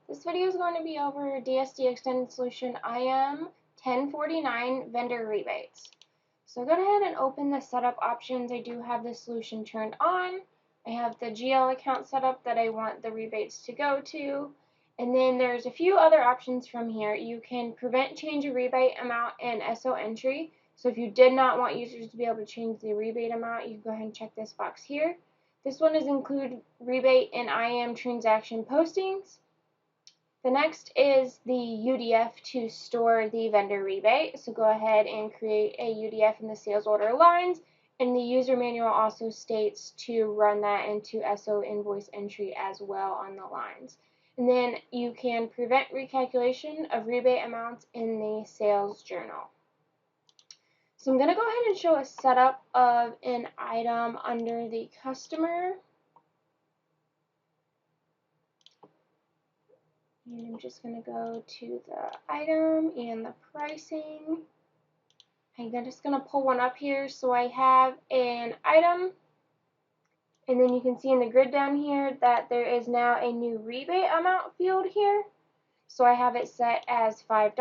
This video is going to be over DSD Extended Solution IM-1049 Vendor Rebates. So go ahead and open the setup options. I do have this solution turned on. I have the GL account set up that I want the rebates to go to. And then there's a few other options from here. You can prevent change of rebate amount and SO entry. So if you did not want users to be able to change the rebate amount, you can go ahead and check this box here. This one is include rebate and IM transaction postings. The next is the UDF to store the vendor rebate. So go ahead and create a UDF in the sales order lines, and the user manual also states to run that into SO invoice entry as well on the lines. And then you can prevent recalculation of rebate amounts in the sales journal. So I'm going to go ahead and show a setup of an item under the customer. And I'm just going to go to the item and the pricing. I'm just going to pull one up here. So I have an item, and then you can see in the grid down here that there is now a new rebate amount field here. So I have it set as $5.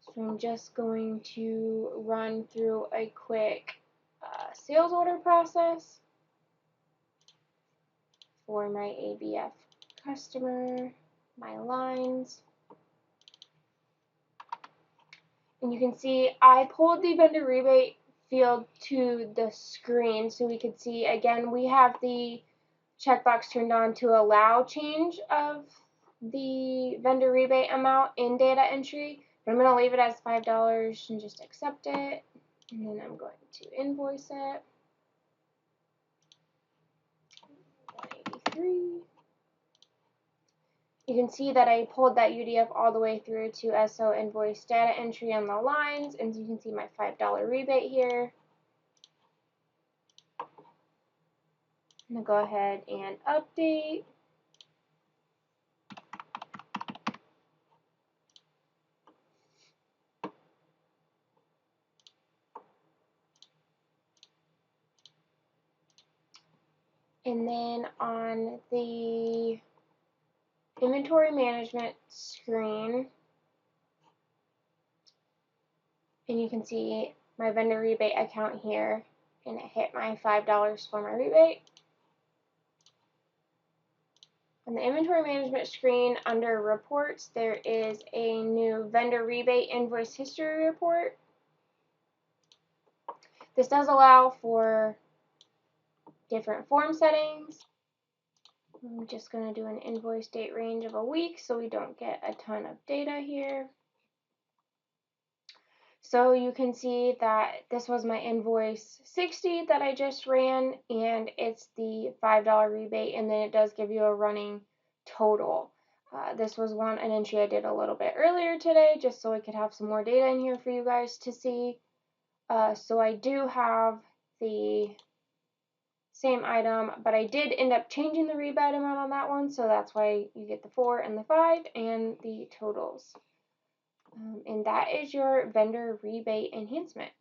So I'm just going to run through a quick sales order process for my ABF customer, my lines. And you can see I pulled the vendor rebate field to the screen so we could see, again, we have the checkbox turned on to allow change of the vendor rebate amount in data entry. But I'm going to leave it as $5 and just accept it. And then I'm going to invoice it. 183. You can see that I pulled that UDF all the way through to SO invoice data entry on the lines, and you can see my $5 rebate here. I'm going to go ahead and update. And then on the inventory management screen, and you can see my vendor rebate account here, and it hit my $5 for my rebate. On the inventory management screen under reports, there is a new vendor rebate invoice history report. This does allow for different form settings. I'm just going to do an invoice date range of a week so we don't get a ton of data here. So you can see that this was my invoice 60 that I just ran, and it's the $5 rebate, and then it does give you a running total. This was an entry I did a little bit earlier today just so I could have some more data in here for you guys to see. So I do have the same item, but I did end up changing the rebate amount on that one, so that's why you get the 4 and the 5 and the totals. And that is your vendor rebate enhancement.